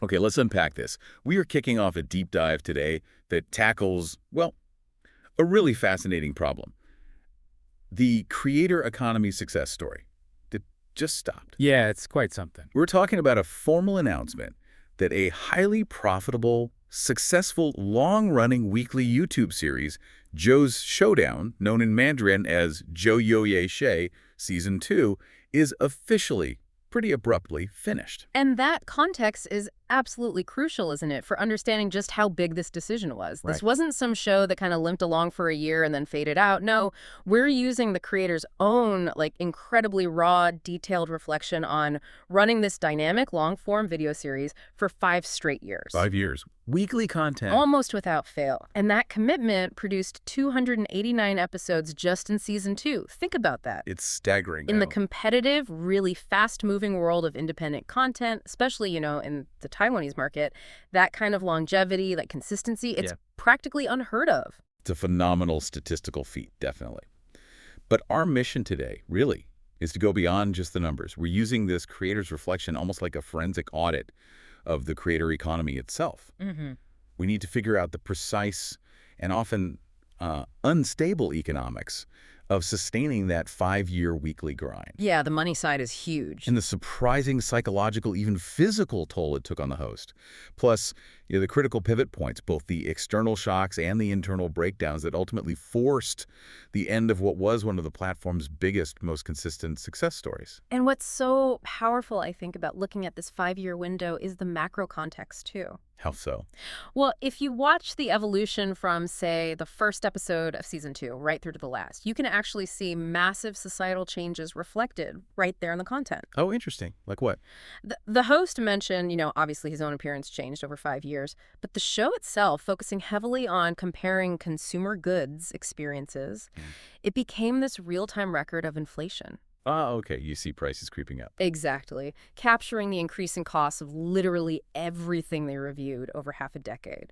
Okay, let's unpack this. We are kicking off a deep dive today that tackles, well, a really fascinating problem. The creator economy success story that just stopped. Yeah, it's quite something. We're talking about a formal announcement that a highly profitable, successful, long-running weekly YouTube series, Joe's Showdown, known in Mandarin as Zhou Youye Shay, Season 2, is officially, pretty abruptly, finished. And that context is absolutely crucial, isn't it, for understanding just how big this decision was. Right. This wasn't some show that kind of limped along for a year and then faded out. No, we're using the creator's own, incredibly raw, detailed reflection on running this dynamic, long-form video series for 5 straight years. 5 years. Weekly content. Almost without fail. And that commitment produced 289 episodes just in Season 2. Think about that. It's staggering. In the competitive, really fast-moving world of independent content, especially, in the Taiwanese market, that kind of longevity, consistency, it's practically unheard of. It's a phenomenal statistical feat, definitely. But our mission today, really, is to go beyond just the numbers. We're using this creator's reflection almost like a forensic audit of the creator economy itself. Mm-hmm. We need to figure out the precise and often unstable economics of sustaining that 5-year weekly grind. Yeah, the money side is huge. And the surprising psychological, even physical toll it took on the host. Plus, the critical pivot points, both the external shocks and the internal breakdowns that ultimately forced the end of what was one of the platform's biggest, most consistent success stories. And what's so powerful, I think, about looking at this 5-year window is the macro context, too. How so? Well, if you watch the evolution from, say, the first episode of Season 2 right through to the last, you can actually see massive societal changes reflected right there in the content. Oh, interesting. Like what? The host mentioned, obviously his own appearance changed over 5 years, but the show itself, focusing heavily on comparing consumer goods experiences, it became this real-time record of inflation. Ah, okay. You see prices creeping up. Exactly. Capturing the increasing costs of literally everything they reviewed over half a decade.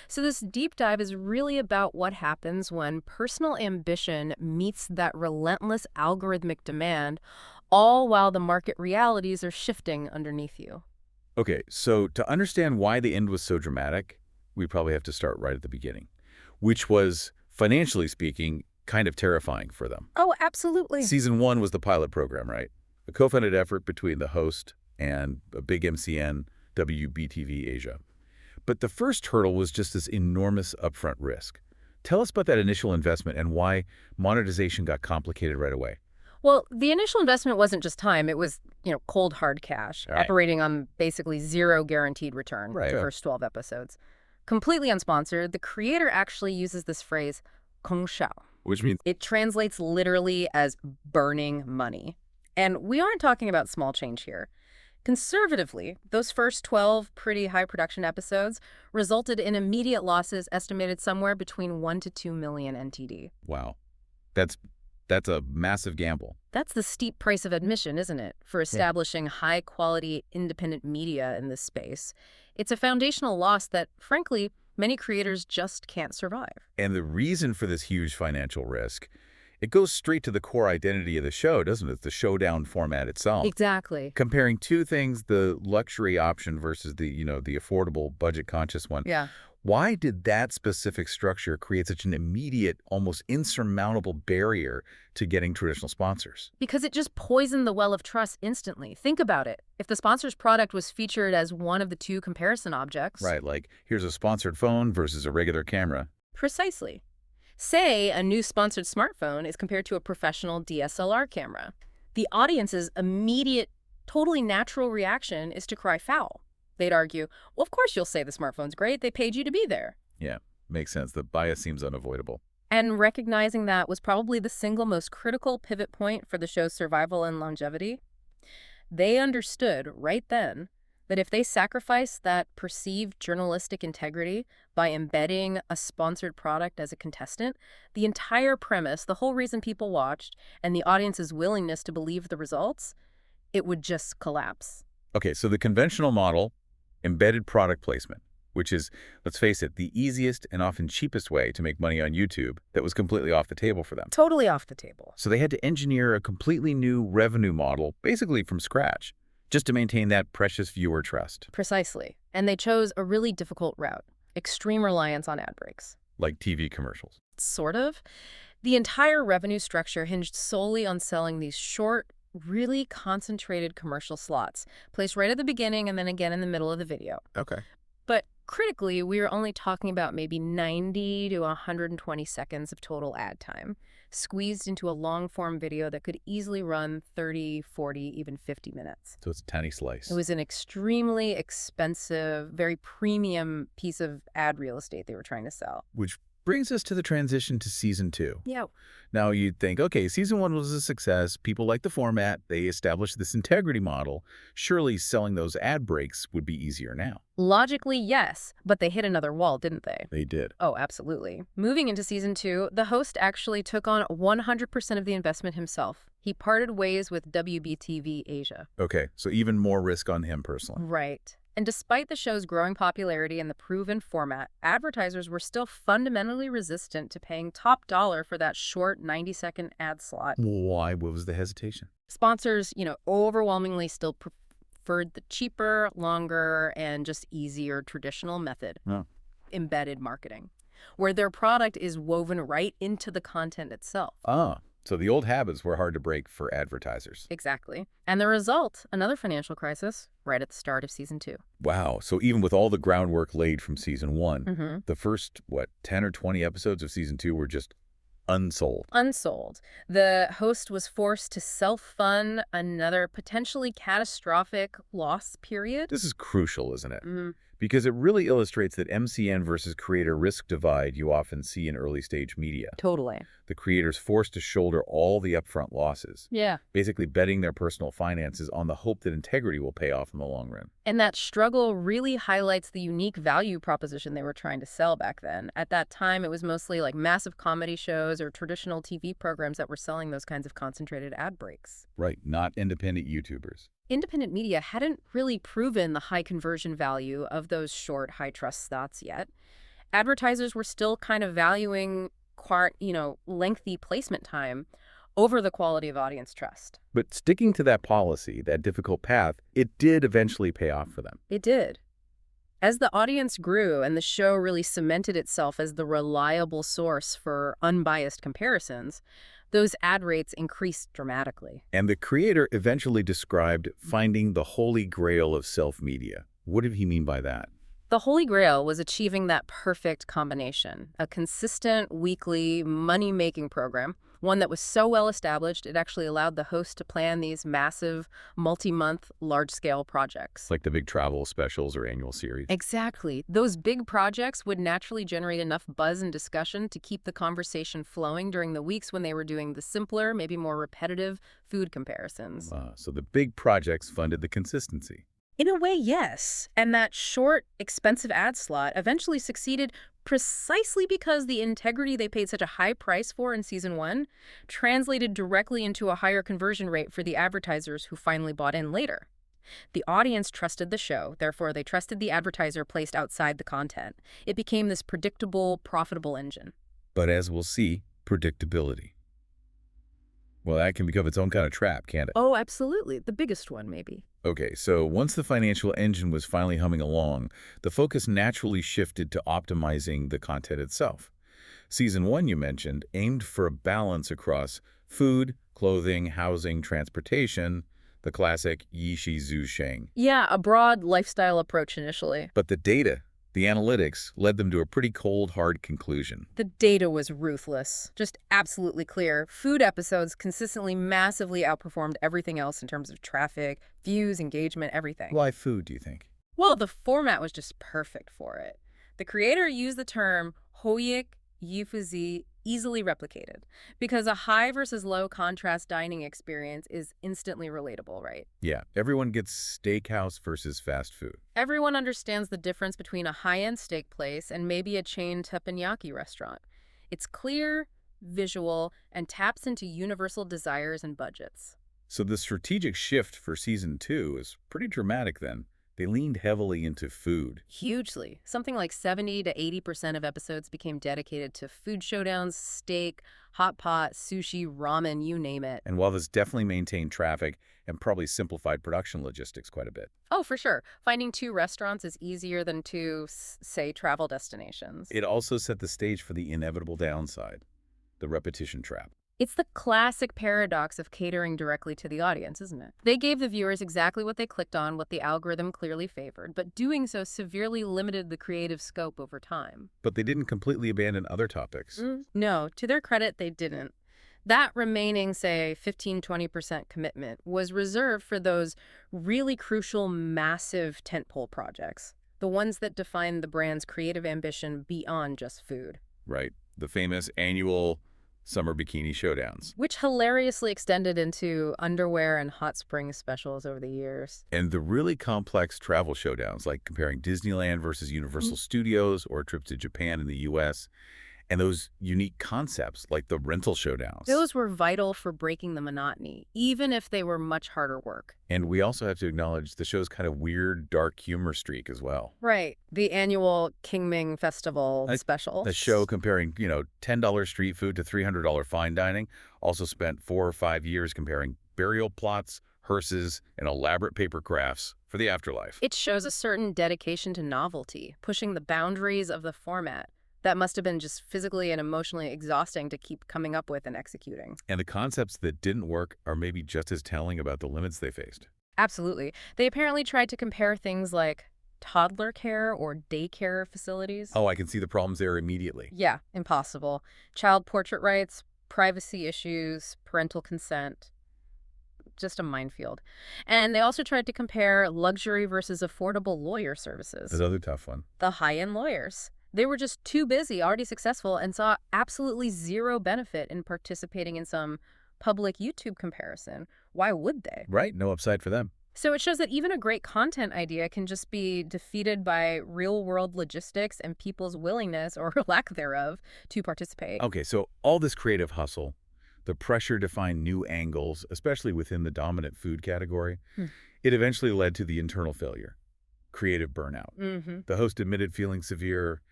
So this deep dive is really about what happens when personal ambition meets that relentless algorithmic demand, all while the market realities are shifting underneath you. Okay, so to understand why the end was so dramatic, we probably have to start right at the beginning, which was, financially speaking, kind of terrifying for them. Oh, absolutely. Season 1 was the pilot program, right? A co-funded effort between the host and a big MCN, WBTV Asia. But the first hurdle was just this enormous upfront risk. Tell us about that initial investment and why monetization got complicated right away. Well, the initial investment wasn't just time. It was, cold hard cash, Right. operating on basically zero guaranteed return Right. the first 12 episodes. Completely unsponsored, the creator actually uses this phrase, 空烧. Which means, It translates literally as burning money. And we aren't talking about small change here. Conservatively, those first 12 pretty high production episodes resulted in immediate losses estimated somewhere between 1 to 2 million NTD. wow, that's a massive gamble. That's the steep price of admission, isn't it, for establishing high-quality independent media in this space. It's a foundational loss that, frankly, many creators just can't survive. And the reason for this huge financial risk, it goes straight to the core identity of the show, doesn't it? The showdown format itself. Exactly. Comparing two things, the luxury option versus the affordable, budget-conscious one. Yeah. Why did that specific structure create such an immediate, almost insurmountable barrier to getting traditional sponsors? Because it just poisoned the well of trust instantly. Think about it. If the sponsor's product was featured as one of the 2 comparison objects... Right, like here's a sponsored phone versus a regular camera. Precisely. Say a new sponsored smartphone is compared to a professional DSLR camera. The audience's immediate, totally natural reaction is to cry foul. They'd argue, well, of course you'll say the smartphone's great. They paid you to be there. Yeah, makes sense. The bias seems unavoidable. And recognizing that was probably the single most critical pivot point for the show's survival and longevity. They understood right then that if they sacrificed that perceived journalistic integrity by embedding a sponsored product as a contestant, the entire premise, the whole reason people watched, and the audience's willingness to believe the results, it would just collapse. Okay, so the conventional model, embedded product placement, which is, let's face it, the easiest and often cheapest way to make money on YouTube, that was completely off the table for them. Totally off the table. So they had to engineer a completely new revenue model, basically from scratch. just to maintain that precious viewer trust. Precisely. And they chose a really difficult route, extreme reliance on ad breaks. Like TV commercials. Sort of. The entire revenue structure hinged solely on selling these short, really concentrated commercial slots, placed right at the beginning and then again in the middle of the video. Okay. But critically, we are only talking about maybe 90 to 120 seconds of total ad time, squeezed into a long-form video that could easily run 30, 40, even 50 minutes. So it's a tiny slice. It was an extremely expensive, very premium piece of ad real estate they were trying to sell. Which brings us to the transition to season 2. Yeah. Now you'd think, okay, season 1 was a success. People liked the format. They established this integrity model. Surely selling those ad breaks would be easier now. Logically, yes, but they hit another wall, didn't they? They did. Oh, absolutely. Moving into season 2, the host actually took on 100% of the investment himself. He parted ways with WBTV Asia. Okay, so even more risk on him personally. Right. And despite the show's growing popularity and the proven format, advertisers were still fundamentally resistant to paying top dollar for that short 90-second ad slot. Why? What was the hesitation? Sponsors, overwhelmingly still preferred the cheaper, longer, and just easier traditional method, embedded marketing, where their product is woven right into the content itself. So the old habits were hard to break for advertisers. Exactly. And the result, another financial crisis right at the start of season 2. Wow. So even with all the groundwork laid from season 1, the first, 10 or 20 episodes of season 2 were just unsold. Unsold. The host was forced to self-fund another potentially catastrophic loss period. This is crucial, isn't it? Because it really illustrates that MCN versus creator risk divide you often see in early-stage media. Totally. The creator's forced to shoulder all the upfront losses. Yeah. Basically betting their personal finances on the hope that integrity will pay off in the long run. And that struggle really highlights the unique value proposition they were trying to sell back then. At that time, it was mostly like massive comedy shows or traditional TV programs that were selling those kinds of concentrated ad breaks. Right, not independent YouTubers. Independent media hadn't really proven the high conversion value of those short, high-trust slots yet. Advertisers were still kind of valuing, lengthy placement time over the quality of audience trust. But sticking to that policy, that difficult path, it did eventually pay off for them. It did. As the audience grew and the show really cemented itself as the reliable source for unbiased comparisons, those ad rates increased dramatically. And the creator eventually described finding the holy grail of self-media. What did he mean by that? The holy grail was achieving that perfect combination, a consistent, weekly, money-making program, one that was so well-established it actually allowed the host to plan these massive, multi-month, large-scale projects. Like the big travel specials or annual series. Exactly. Those big projects would naturally generate enough buzz and discussion to keep the conversation flowing during the weeks when they were doing the simpler, maybe more repetitive food comparisons. So the big projects funded the consistency. In a way, yes. And that short, expensive ad slot eventually succeeded precisely because the integrity they paid such a high price for in season 1 translated directly into a higher conversion rate for the advertisers who finally bought in later. The audience trusted the show, therefore they trusted the advertiser placed outside the content. It became this predictable, profitable engine. But as we'll see, predictability. Well, that can become its own kind of trap, can't it? Oh, absolutely. The biggest one, maybe. Okay, so once the financial engine was finally humming along, the focus naturally shifted to optimizing the content itself. Season 1, you mentioned, aimed for a balance across food, clothing, housing, transportation, the classic Yishi Zhu Sheng. Yeah, a broad lifestyle approach initially. But the data, the analytics, led them to a pretty cold, hard conclusion. The data was ruthless, just absolutely clear. Food episodes consistently massively outperformed everything else in terms of traffic, views, engagement, everything. Why food, do you think? Well, the format was just perfect for it. The creator used the term hoyik yifuzi, easily replicated, because a high versus low contrast dining experience is instantly relatable, right? Yeah, everyone gets steakhouse versus fast food. Everyone understands the difference between a high-end steak place and maybe a chain teppanyaki restaurant. It's clear, visual, and taps into universal desires and budgets. So the strategic shift for season 2 is pretty dramatic then. They leaned heavily into food. Hugely. Something like 70 to 80% of episodes became dedicated to food showdowns, steak, hot pot, sushi, ramen, you name it. And while this definitely maintained traffic and probably simplified production logistics quite a bit, Oh, for sure. Finding two restaurants is easier than two, say, travel destinations. it also set the stage for the inevitable downside, the repetition trap. It's the classic paradox of catering directly to the audience, isn't it? They gave the viewers exactly what they clicked on, what the algorithm clearly favored, but doing so severely limited the creative scope over time. But they didn't completely abandon other topics. No, to their credit, they didn't. That remaining, say, 15–20% commitment was reserved for those really crucial, massive tentpole projects, the ones that define the brand's creative ambition beyond just food. Right. The famous annual summer bikini showdowns. Which hilariously extended into underwear and hot spring specials over the years. And the really complex travel showdowns, like comparing Disneyland versus Universal Studios or a trip to Japan in the U.S., and those unique concepts like the rental showdowns. Those were vital for breaking the monotony, even if they were much harder work. And we also have to acknowledge the show's kind of weird, dark humor streak as well. Right. The annual King Ming Festival special. The show comparing, $10 street food to $300 fine dining also spent 4 or 5 years comparing burial plots, hearses, and elaborate paper crafts for the afterlife. It shows a certain dedication to novelty, pushing the boundaries of the format. That must have been just physically and emotionally exhausting to keep coming up with and executing. And the concepts that didn't work are maybe just as telling about the limits they faced. Absolutely. They apparently tried to compare things like toddler care or daycare facilities. Oh, I can see the problems there immediately. Yeah, impossible. Child portrait rights, privacy issues, parental consent. Just a minefield. And they also tried to compare luxury versus affordable lawyer services. Another tough one. The high-end lawyers. They were just too busy, already successful, and saw absolutely zero benefit in participating in some public YouTube comparison. Why would they? Right, no upside for them. So it shows that even a great content idea can just be defeated by real-world logistics and people's willingness, or lack thereof, to participate. Okay, so all this creative hustle, the pressure to find new angles, especially within the dominant food category, it eventually led to the internal failure, creative burnout. The host admitted feeling severe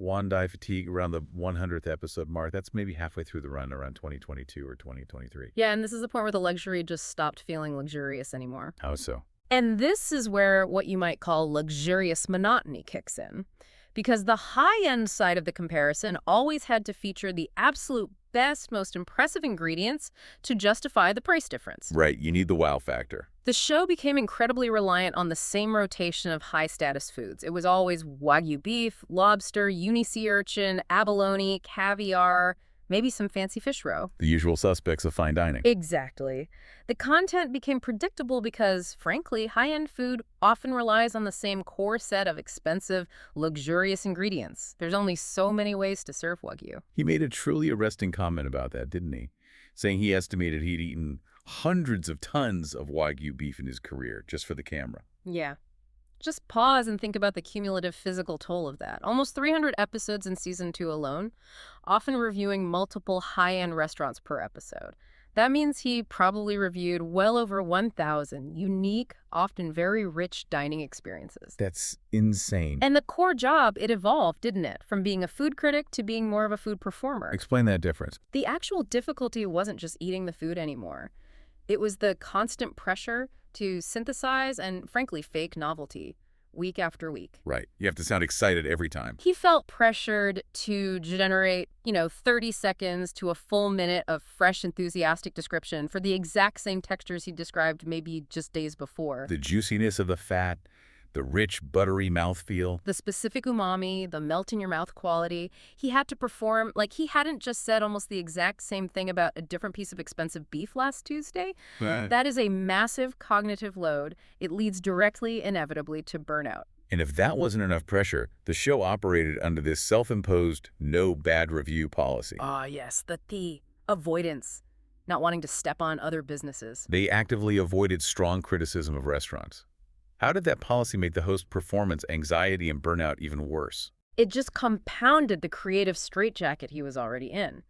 Wandai fatigue around the 100th episode mark. That's maybe halfway through the run, around 2022 or 2023. Yeah, and this is the point where the luxury just stopped feeling luxurious anymore. How so? And this is where what you might call luxurious monotony kicks in. Because the high-end side of the comparison always had to feature the absolute best, most impressive ingredients to justify the price difference. Right, you need the wow factor. The show became incredibly reliant on the same rotation of high-status foods. It was always Wagyu beef, lobster, uni-sea urchin, abalone, caviar, maybe some fancy fish roe. The usual suspects of fine dining. Exactly. The content became predictable because, frankly, high-end food often relies on the same core set of expensive, luxurious ingredients. There's only so many ways to serve Wagyu. He made a truly arresting comment about that, didn't he? Saying he estimated he'd eaten hundreds of tons of Wagyu beef in his career just for the camera. Yeah. Just pause and think about the cumulative physical toll of that. Almost 300 episodes in Season 2 alone, often reviewing multiple high-end restaurants per episode. That means he probably reviewed well over 1,000 unique, often very rich dining experiences. That's insane. And the core job, it evolved, didn't it? From being a food critic to being more of a food performer. Explain that difference. The actual difficulty wasn't just eating the food anymore. It was the constant pressure to synthesize and, frankly, fake novelty week after week. Right. You have to sound excited every time. He felt pressured to generate, 30 seconds to a full minute of fresh, enthusiastic description for the exact same textures he described maybe just days before. The juiciness of the fat, the rich, buttery mouthfeel. The specific umami, the melt-in-your-mouth quality. He had to perform like he hadn't just said almost the exact same thing about a different piece of expensive beef last Tuesday. That is a massive cognitive load. It leads directly, inevitably, to burnout. And if that wasn't enough pressure, the show operated under this self-imposed no bad review policy. Ah, yes, the avoidance. Not wanting to step on other businesses. They actively avoided strong criticism of restaurants. How did that policy make the host's performance anxiety and burnout even worse? It just compounded the creative straitjacket he was already in.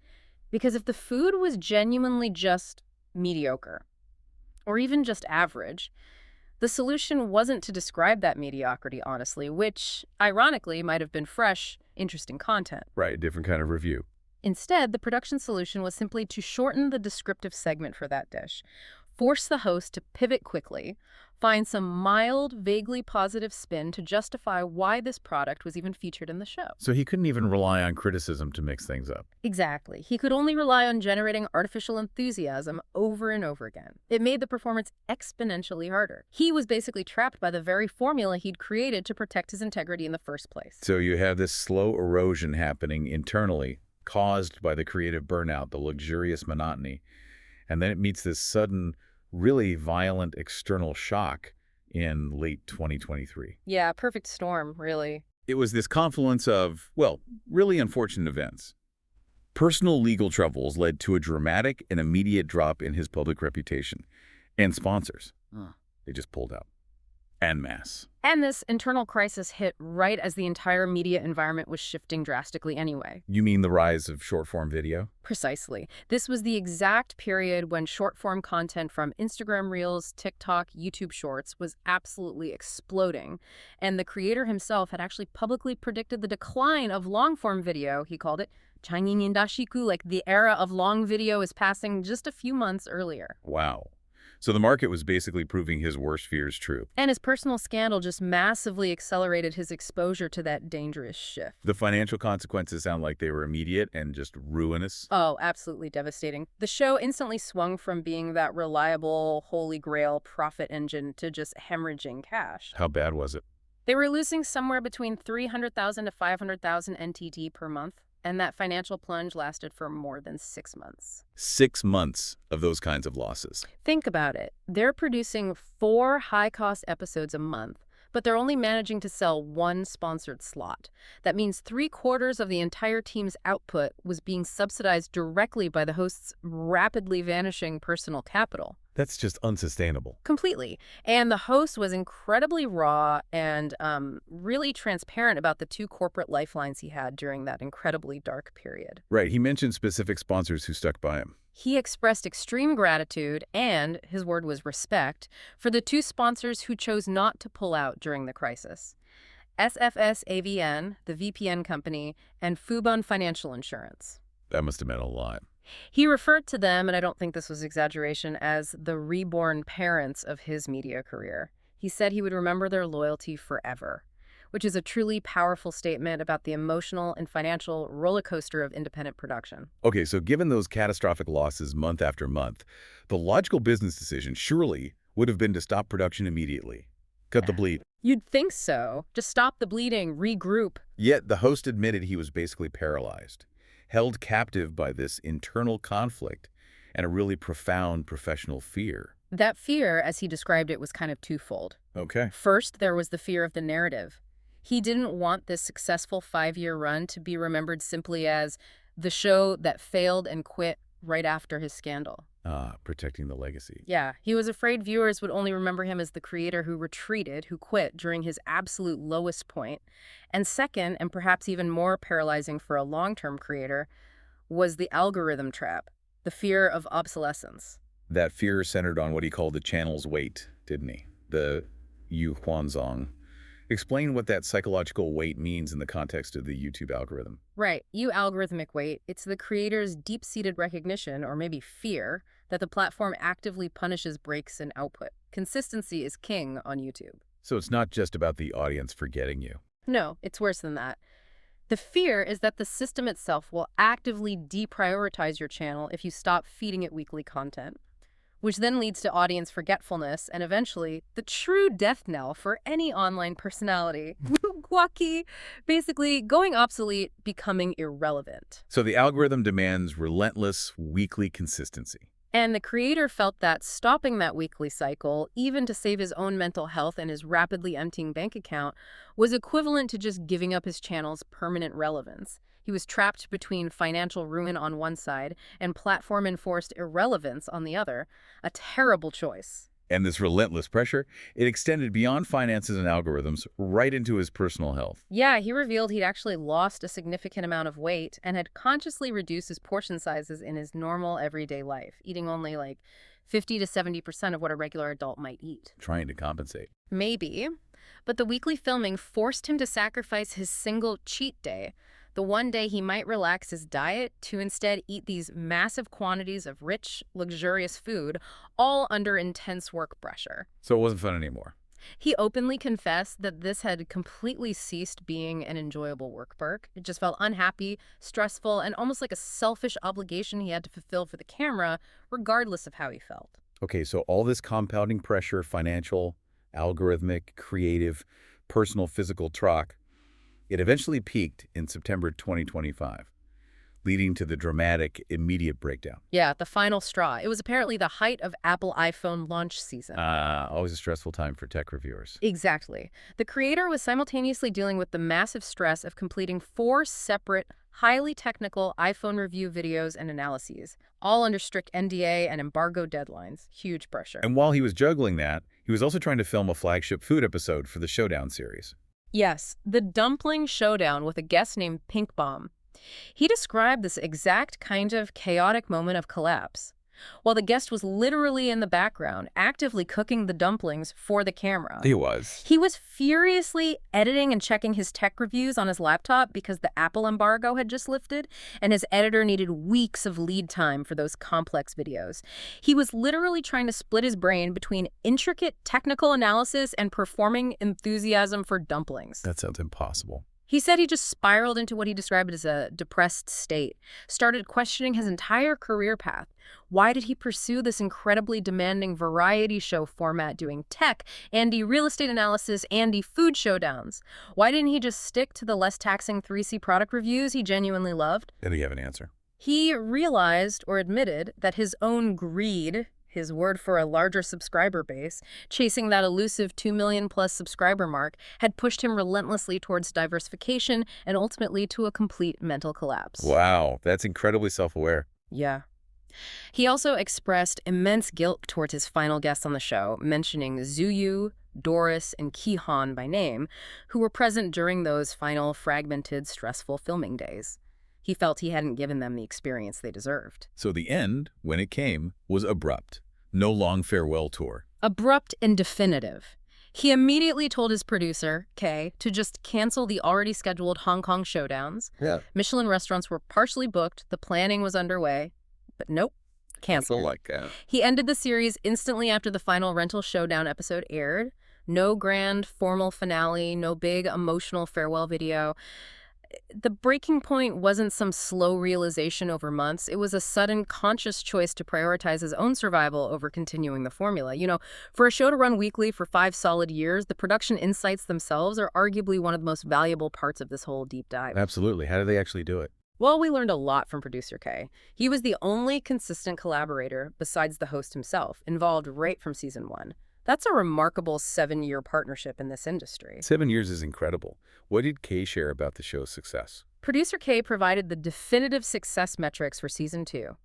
Because if the food was genuinely just mediocre, or even just average, The solution wasn't to describe that mediocrity honestly, which, ironically, might have been fresh, interesting content. Right, different kind of review. Instead, the production solution was simply to shorten the descriptive segment for that dish, force the host to pivot quickly, find some mild, vaguely positive spin to justify why this product was even featured in the show. So he couldn't even rely on criticism to mix things up. Exactly. He could only rely on generating artificial enthusiasm over and over again. It made the performance exponentially harder. He was basically trapped by the very formula he'd created to protect his integrity in the first place. So you have this slow erosion happening internally, caused by the creative burnout, the luxurious monotony, and then it meets this sudden, really violent external shock in late 2023. Yeah, perfect storm, really. It was this confluence of, well, really unfortunate events. Personal legal troubles led to a dramatic and immediate drop in his public reputation. And sponsors. They just pulled out. En masse. And this internal crisis hit right as the entire media environment was shifting drastically anyway. You mean the rise of short-form video? Precisely. This was the exact period when short-form content from Instagram Reels, TikTok, YouTube Shorts was absolutely exploding. And the creator himself had actually publicly predicted the decline of long-form video, he called it, Changin Dashiku, like the era of long video is passing just a few months earlier. Wow. So the market was basically proving his worst fears true. And his personal scandal just massively accelerated his exposure to that dangerous shift. The financial consequences sound like they were immediate and just ruinous. Oh, absolutely devastating. The show instantly swung from being that reliable, holy grail profit engine to just hemorrhaging cash. How bad was it? They were losing somewhere between 300,000 to 500,000 NTD per month. And that financial plunge lasted for more than 6 months. 6 months of those kinds of losses. Think about it. They're producing 4 high-cost episodes a month, but they're only managing to sell 1 sponsored slot. That means 3/4 of the entire team's output was being subsidized directly by the host's rapidly vanishing personal capital. That's just unsustainable. Completely. And the host was incredibly raw and really transparent about the 2 corporate lifelines he had during that incredibly dark period. Right, he mentioned specific sponsors who stuck by him. He expressed extreme gratitude and, his word was respect, for the 2 sponsors who chose not to pull out during the crisis. SFS AVN, the VPN company, and Fubon Financial Insurance. That must have meant a lot. He referred to them, and I don't think this was exaggeration, as the reborn parents of his media career. He said he would remember their loyalty forever, which is a truly powerful statement about the emotional and financial roller coaster of independent production. Okay, so given those catastrophic losses month after month, the logical business decision surely would have been to stop production immediately. Cut the bleed. You'd think so. Just stop the bleeding, regroup. Yet the host admitted he was basically paralyzed, held captive by this internal conflict and a really profound professional fear. That fear, as he described it, was kind of twofold. Okay. First, there was the fear of the narrative. He didn't want this successful 5-year run to be remembered simply as the show that failed and quit right after his scandal. Protecting the legacy. Yeah, he was afraid viewers would only remember him as the creator who retreated, who quit during his absolute lowest point. And second, and perhaps even more paralyzing for a long-term creator, was the algorithm trap, the fear of obsolescence. That fear centered on what he called the channel's weight, didn't he? The Yu Huanzong. Explain what that psychological weight means in the context of the YouTube algorithm. Right. Algorithmic weight. It's the creator's deep-seated recognition, or maybe fear, that the platform actively punishes breaks in output. Consistency is king on YouTube. So it's not just about the audience forgetting you. No, it's worse than that. The fear is that the system itself will actively deprioritize your channel if you stop feeding it weekly content, which then leads to audience forgetfulness and eventually the true death knell for any online personality. Guaki, basically going obsolete, becoming irrelevant. So the algorithm demands relentless weekly consistency. And the creator felt that stopping that weekly cycle, even to save his own mental health and his rapidly emptying bank account, was equivalent to just giving up his channel's permanent relevance. He was trapped between financial ruin on one side and platform-enforced irrelevance on the other. A terrible choice. And this relentless pressure, it extended beyond finances and algorithms right into his personal health. Yeah, he revealed he'd actually lost a significant amount of weight and had consciously reduced his portion sizes in his normal everyday life, eating only like 50 to 70% of what a regular adult might eat. Trying to compensate. Maybe, but the weekly filming forced him to sacrifice his single cheat day, the one day he might relax his diet, to instead eat these massive quantities of rich, luxurious food, all under intense work pressure. So it wasn't fun anymore. He openly confessed that this had completely ceased being an enjoyable work perk. It just felt unhappy, stressful, and almost like a selfish obligation he had to fulfill for the camera, regardless of how he felt. Okay, so all this compounding pressure, financial, algorithmic, creative, personal, physical truck, it eventually peaked in September 2025, leading to the dramatic, immediate breakdown. Yeah, the final straw. It was apparently the height of Apple iPhone launch season. Always a stressful time for tech reviewers. Exactly. The creator was simultaneously dealing with the massive stress of completing 4 separate, highly technical iPhone review videos and analyses, all under strict NDA and embargo deadlines. Huge pressure. And while he was juggling that, he was also trying to film a flagship food episode for the Showdown series. Yes, the dumpling showdown with a guest named Pink Bomb. He described this exact kind of chaotic moment of collapse, while the guest was literally in the background, actively cooking the dumplings for the camera. He was. He was furiously editing and checking his tech reviews on his laptop because the Apple embargo had just lifted, and his editor needed weeks of lead time for those complex videos. He was literally trying to split his brain between intricate technical analysis and performing enthusiasm for dumplings. That sounds impossible. He said he just spiraled into what he described as a depressed state, started questioning his entire career path. Why did he pursue this incredibly demanding variety show format doing tech, Andy real estate analysis, Andy food showdowns? Why didn't he just stick to the less taxing 3C product reviews he genuinely loved? Did he have an answer? He realized or admitted that his own greed, his word for a larger subscriber base, chasing that elusive 2 million plus subscriber mark, had pushed him relentlessly towards diversification and ultimately to a complete mental collapse. Wow, that's incredibly self-aware. Yeah. He also expressed immense guilt towards his final guests on the show, mentioning Zuyu, Doris, and Kihan by name, who were present during those final fragmented, stressful filming days. He felt he hadn't given them the experience they deserved. So the end, when it came, was abrupt. No long farewell tour. Abrupt and definitive. He immediately told his producer, Kay, to just cancel the already scheduled Hong Kong showdowns. Yeah. Michelin restaurants were partially booked, the planning was underway, but nope, canceled. Like that. He ended the series instantly after the final Rental Showdown episode aired. No grand formal finale, no big emotional farewell video. The breaking point wasn't some slow realization over months. It was a sudden, conscious choice to prioritize his own survival over continuing the formula. You know, for a show to run weekly for 5 solid years, the production insights themselves are arguably one of the most valuable parts of this whole deep dive. Absolutely. How did they actually do it? Well, we learned a lot from producer Kay. He was the only consistent collaborator, besides the host himself, involved right from season 1. That's a remarkable 7-year partnership in this industry. 7 years is incredible. What did Kay share about the show's success? Producer Kay provided the definitive success metrics for season 2.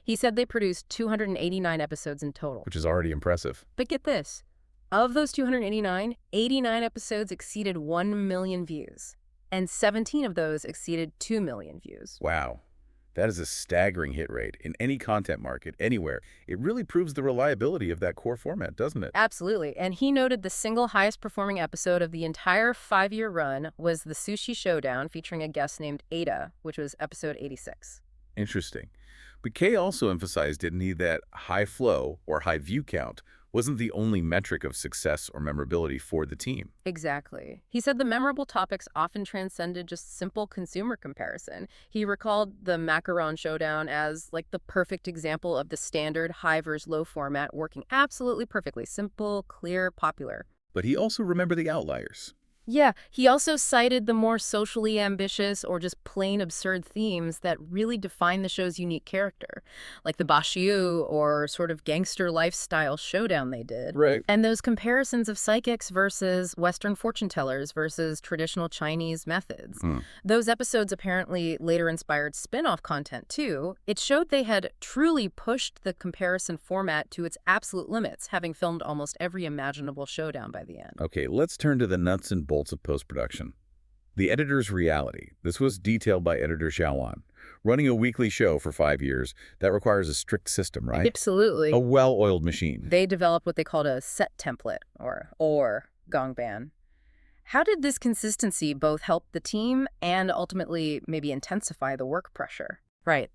He said they produced 289 episodes in total. Which is already impressive. But get this. Of those 289, 89 episodes exceeded 1 million views. And 17 of those exceeded 2 million views. Wow. That is a staggering hit rate in any content market, anywhere. It really proves the reliability of that core format, doesn't it? Absolutely. And he noted the single highest performing episode of the entire 5-year run was the Sushi Showdown, featuring a guest named Ada, which was episode 86. Interesting. But Kay also emphasized, didn't he, that high flow or high view count wasn't the only metric of success or memorability for the team. Exactly. He said the memorable topics often transcended just simple consumer comparison. He recalled the Macaron Showdown as like the perfect example of the standard high versus low format working absolutely perfectly. Simple, clear, popular. But he also remembered the outliers. Yeah, he also cited the more socially ambitious or just plain absurd themes that really define the show's unique character, like the Bashiu or sort of gangster lifestyle showdown they did. Right. And those comparisons of psychics versus Western fortune tellers versus traditional Chinese methods. Those episodes apparently later inspired spin-off content too. It showed they had truly pushed the comparison format to its absolute limits, having filmed almost every imaginable showdown by the end. Okay, let's turn to the nuts and bolts of post-production. The editor's reality. This was detailed by editor Xiaowan. Running a weekly show for 5 years, that requires a strict system, right? Absolutely. A well-oiled machine. They developed what they called a set template, or Gongban. How did this consistency both help the team and ultimately maybe intensify the work pressure? Right,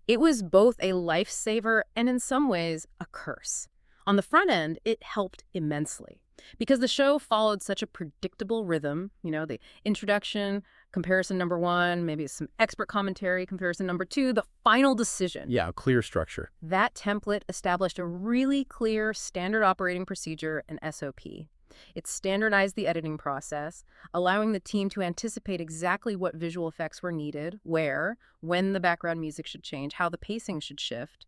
it was both a lifesaver and in some ways a curse. On the front end, it helped immensely because the show followed such a predictable rhythm, the introduction, comparison number 1, maybe some expert commentary, comparison number 2, the final decision. Yeah, a clear structure. That template established a really clear standard operating procedure and SOP. It standardized the editing process, allowing the team to anticipate exactly what visual effects were needed, where, when the background music should change, how the pacing should shift.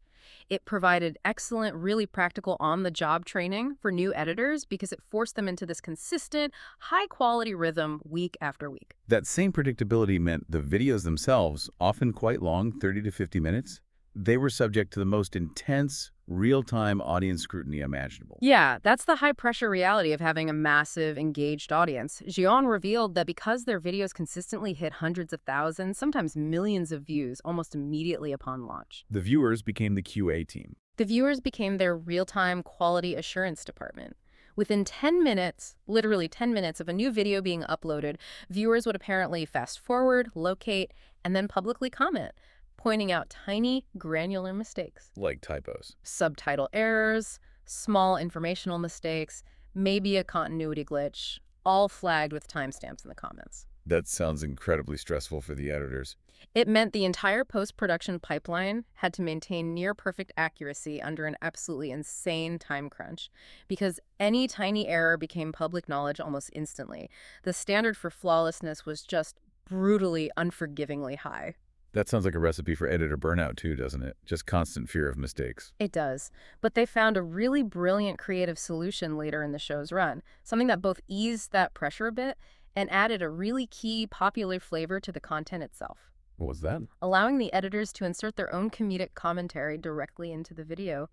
It provided excellent, really practical on-the-job training for new editors because it forced them into this consistent, high-quality rhythm week after week. That same predictability meant the videos themselves, often quite long, 30 to 50 minutes, they were subject to the most intense, real-time audience scrutiny imaginable. Yeah, that's the high-pressure reality of having a massive, engaged audience. Jian revealed that because their videos consistently hit hundreds of thousands, sometimes millions of views almost immediately upon launch. The viewers became the QA team. The viewers became their real-time quality assurance department. Within 10 minutes, literally 10 minutes of a new video being uploaded, viewers would apparently fast-forward, locate, and then publicly comment, pointing out tiny, granular mistakes. Like typos. Subtitle errors, small informational mistakes, maybe a continuity glitch, all flagged with timestamps in the comments. That sounds incredibly stressful for the editors. It meant the entire post-production pipeline had to maintain near-perfect accuracy under an absolutely insane time crunch, because any tiny error became public knowledge almost instantly. The standard for flawlessness was just brutally, unforgivingly high. That sounds like a recipe for editor burnout too, doesn't it? Just constant fear of mistakes. It does. But they found a really brilliant creative solution later in the show's run, something that both eased that pressure a bit and added a really key popular flavor to the content itself. What was that? Allowing the editors to insert their own comedic commentary directly into the video.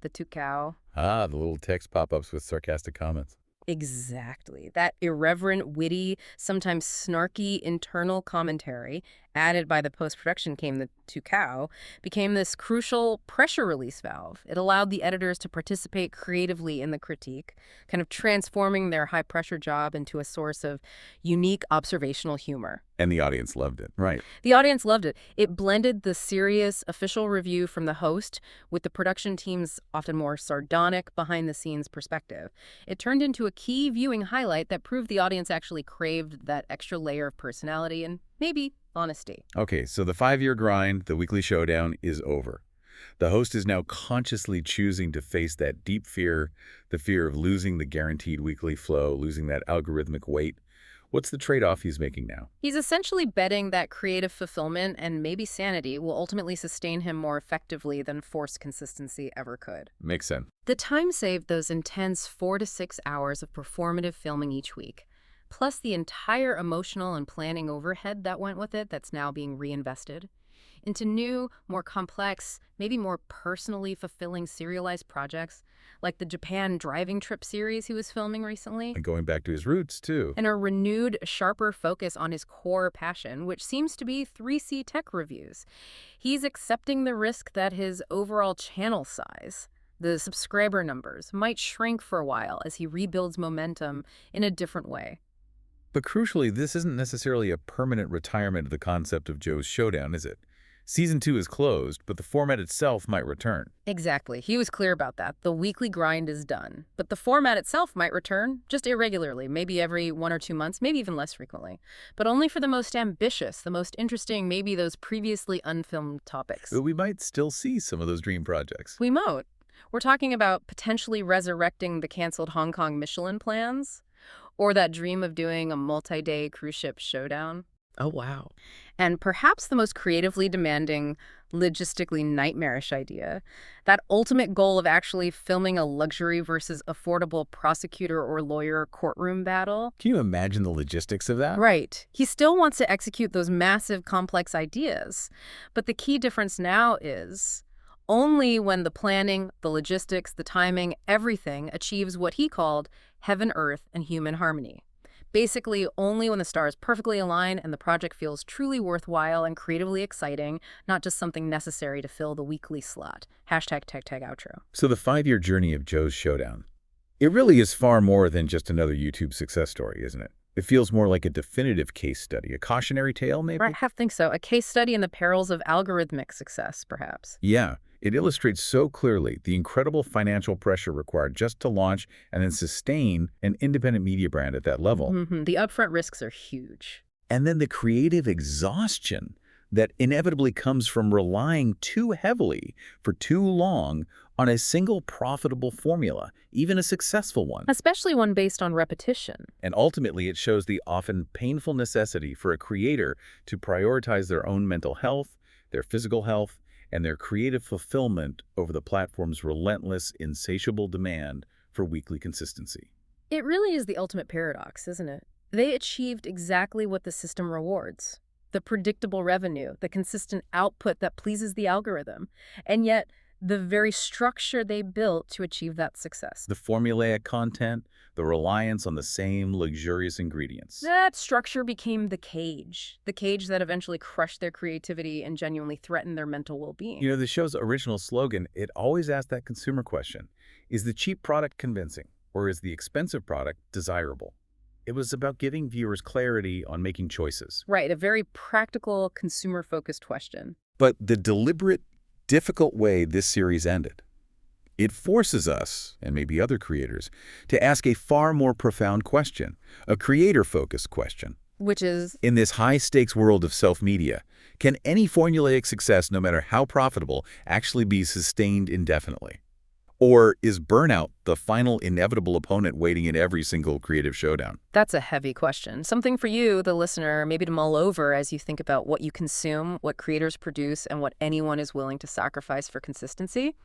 The tukao. Ah, the little text pop-ups with sarcastic comments. Exactly. That irreverent, witty, sometimes snarky internal commentary added by the post-production team, the tukao, became this crucial pressure release valve. It allowed the editors to participate creatively in the critique, kind of transforming their high-pressure job into a source of unique observational humor. And the audience loved it, right? The audience loved it. It blended the serious official review from the host with the production team's often more sardonic, behind-the-scenes perspective. It turned into a key viewing highlight that proved the audience actually craved that extra layer of personality and maybe honesty. Okay, so the 5-year grind, the weekly showdown, is over. The host is now consciously choosing to face that deep fear, the fear of losing the guaranteed weekly flow, losing that algorithmic weight. What's the trade-off he's making now? He's essentially betting that creative fulfillment and maybe sanity will ultimately sustain him more effectively than forced consistency ever could. Makes sense. The time saved those intense 4 to 6 hours of performative filming each week, plus the entire emotional and planning overhead that went with it that's now being reinvested into new, more complex, maybe more personally fulfilling serialized projects, like the Japan driving trip series he was filming recently. And going back to his roots, too. And a renewed, sharper focus on his core passion, which seems to be 3C tech reviews. He's accepting the risk that his overall channel size, the subscriber numbers, might shrink for a while as he rebuilds momentum in a different way. But crucially, this isn't necessarily a permanent retirement of the concept of Joe's Showdown, is it? Season 2 is closed, but the format itself might return. Exactly. He was clear about that. The weekly grind is done. But the format itself might return, just irregularly, maybe every 1 or 2 months, maybe even less frequently. But only for the most ambitious, the most interesting, maybe those previously unfilmed topics. But we might still see some of those dream projects. We might. We're talking about potentially resurrecting the canceled Hong Kong Michelin plans, or that dream of doing a multi-day cruise ship showdown. Oh, wow. And perhaps the most creatively demanding, logistically nightmarish idea, that ultimate goal of actually filming a luxury versus affordable prosecutor or lawyer courtroom battle. Can you imagine the logistics of that? Right. He still wants to execute those massive, complex ideas. But the key difference now is only when the planning, the logistics, the timing, everything achieves what he called heaven, earth, and human harmony. Basically, only when the stars perfectly align and the project feels truly worthwhile and creatively exciting, not just something necessary to fill the weekly slot. Hashtag tech tag outro. So the 5-year journey of Joe's Showdown, it really is far more than just another YouTube success story, isn't it? It feels more like a definitive case study, a cautionary tale, maybe? I think so. A case study in the perils of algorithmic success, perhaps. Yeah, it illustrates so clearly the incredible financial pressure required just to launch and then sustain an independent media brand at that level. The upfront risks are huge. And then the creative exhaustion that inevitably comes from relying too heavily for too long on a single profitable formula, even a successful one. Especially one based on repetition. And ultimately, it shows the often painful necessity for a creator to prioritize their own mental health, their physical health, and their creative fulfillment over the platform's relentless, insatiable demand for weekly consistency. It really is the ultimate paradox, isn't it? They achieved exactly what the system rewards. The predictable revenue, the consistent output that pleases the algorithm. And yet, the very structure they built to achieve that success. The formulaic content, the reliance on the same luxurious ingredients. That structure became the cage that eventually crushed their creativity and genuinely threatened their mental well-being. You know, the show's original slogan, it always asked that consumer question. Is the cheap product convincing, or is the expensive product desirable? It was about giving viewers clarity on making choices. Right, a very practical, consumer-focused question. But the deliberate, difficult way this series ended, it forces us, and maybe other creators, to ask a far more profound question, a creator-focused question. Which is? In this high-stakes world of self-media, can any formulaic success, no matter how profitable, actually be sustained indefinitely? Or is burnout the final inevitable opponent waiting in every single creative showdown? That's a heavy question. Something for you, the listener, maybe to mull over as you think about what you consume, what creators produce, and what anyone is willing to sacrifice for consistency.